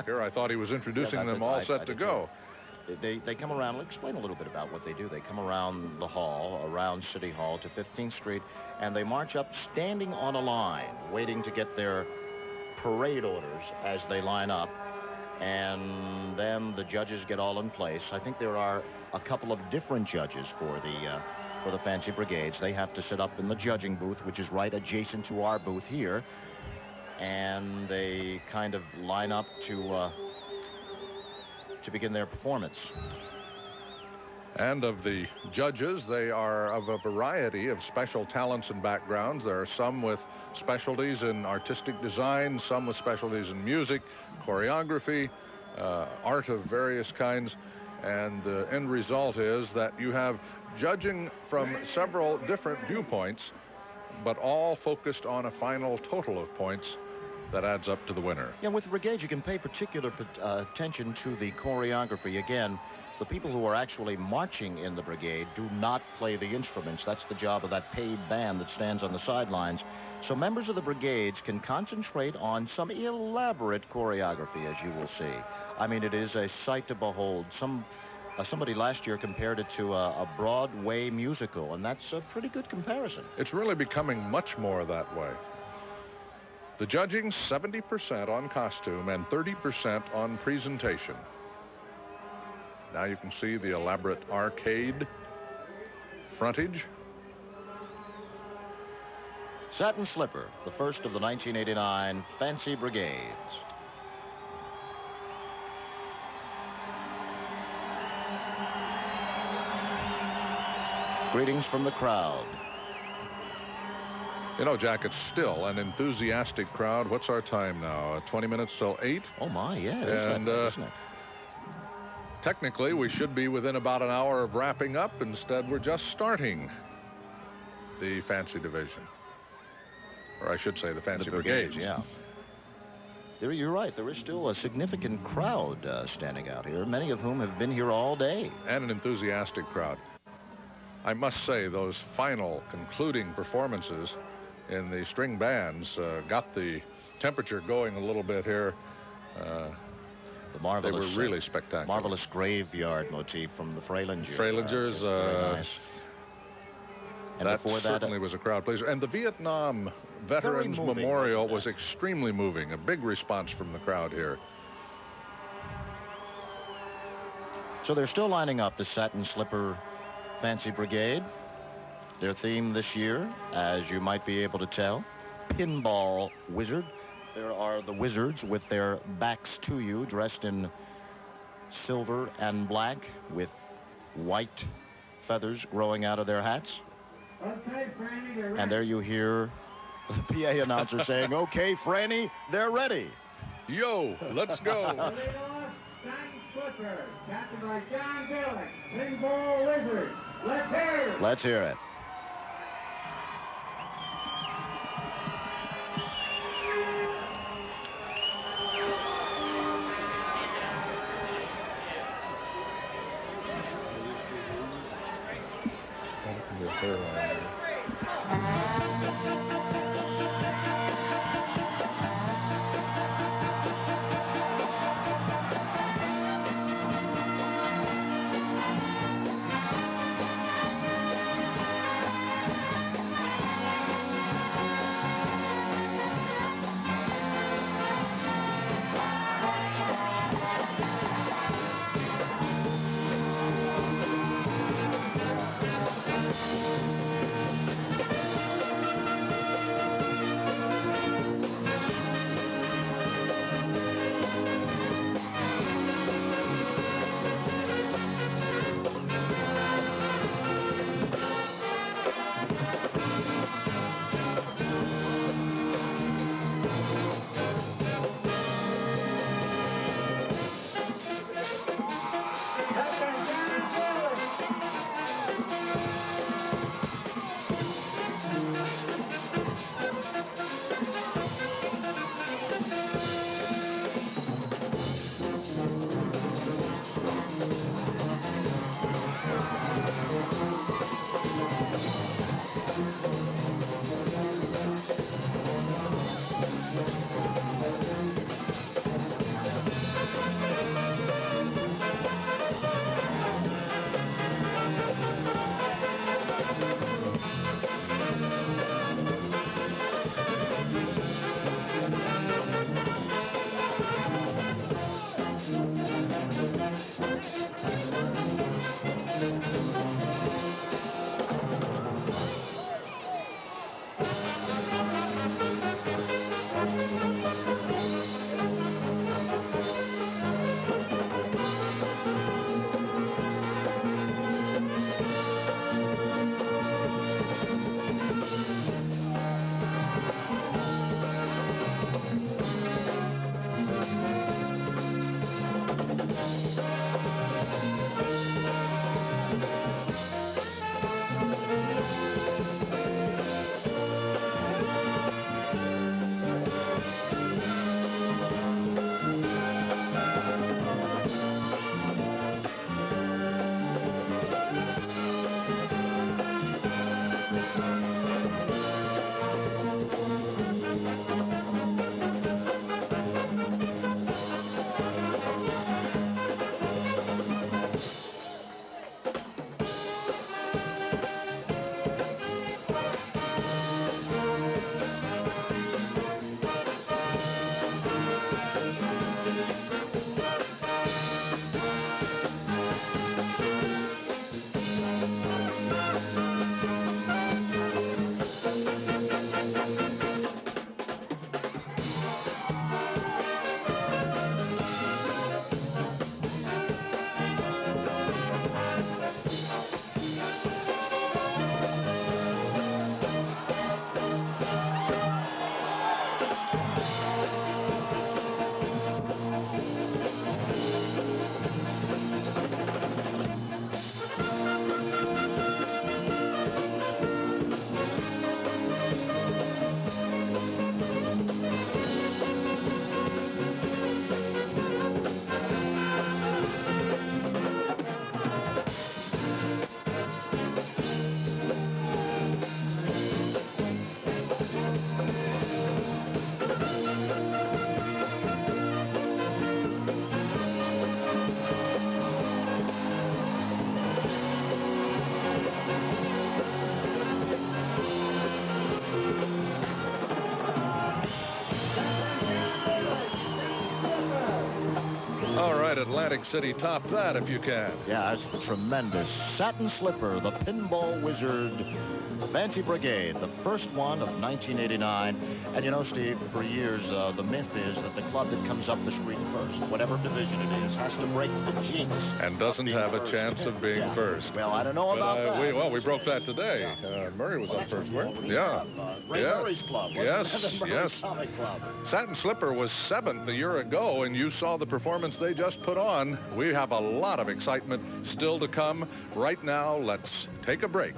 Here I thought he was introducing them all set to go. They come around. Let's explain a little bit about what they do. They come around the hall, around City Hall to 15th Street, and they march up standing on a line, waiting to get their parade orders as they line up. And then the judges get all in place. I think there are a couple of different judges for the Fancy Brigades. They have to sit up in the judging booth, which is right adjacent to our booth here. And they kind of line up to begin their performance. And of the judges, they are of a variety of special talents and backgrounds. There are some with specialties in artistic design, some with specialties in music, choreography, art of various kinds. And the end result is that you have judging from several different viewpoints, but all focused on a final total of points that adds up to the winner. Yeah, with Brigade, you can pay particular attention to the choreography. Again, the people who are actually marching in the Brigade do not play the instruments. That's the job of that paid band that stands on the sidelines. So members of the Brigades can concentrate on some elaborate choreography, as you will see. I mean, it is a sight to behold. Somebody last year compared it to a Broadway musical, and that's a pretty good comparison. It's really becoming much more that way. The judging, 70% on costume and 30% on presentation. Now you can see the elaborate arcade frontage. Satin Slipper, the first of the 1989 Fancy Brigades. Greetings from the crowd. You know, Jack, it's still an enthusiastic crowd. What's our time now? 20 minutes till 8? Oh, my, yeah, it is that late, isn't it? Technically, we should be within about an hour of wrapping up. Instead, we're just starting the Fancy Division. Or I should say the Fancy Brigades. Yeah. You're right. There is still a significant crowd standing out here, many of whom have been here all day. And an enthusiastic crowd. I must say, those final concluding performances in the string bands got the temperature going a little bit here. The marvelous, they were really spectacular. Marvelous graveyard motif from the Freilingers. Freilingers, very nice. And that before certainly was a crowd pleaser. And the Vietnam Veterans Memorial was extremely moving. A big response from the crowd here. So they're still lining up the Satin Slipper Fancy Brigade. Their theme this year, as you might be able to tell, Pinball Wizard. There are the wizards with their backs to you, dressed in silver and black with white feathers growing out of their hats. Okay, Franny, they're ready. And there you hear the PA announcer saying, "Okay, Franny, they're ready." Yo, let's go. Satin Slipper, captained by John Gillick, Pinball Wizard. Let's hear it. Let's hear it. All right, Atlantic City, top that if you can. Yeah, it's tremendous. Satin Slipper, the Pinball Wizard, Fancy Brigade, the first one of 1989. And you know, Steve, for years, the myth is that the club that comes up the street first, whatever division it is, has to break the jinx. And doesn't have a first. chance of being Yeah. first. Well, I don't know But, about that. we broke that today. Murray was Well, on that's a first, weren't Wolverine Yeah. club, Ray Yeah. Murray's club, wasn't Yes, it? The Murray yes. Comic Club. Satin Slipper was 7th a year ago, and you saw the performance they just put on. We have a lot of excitement still to come. Right now, let's take a break.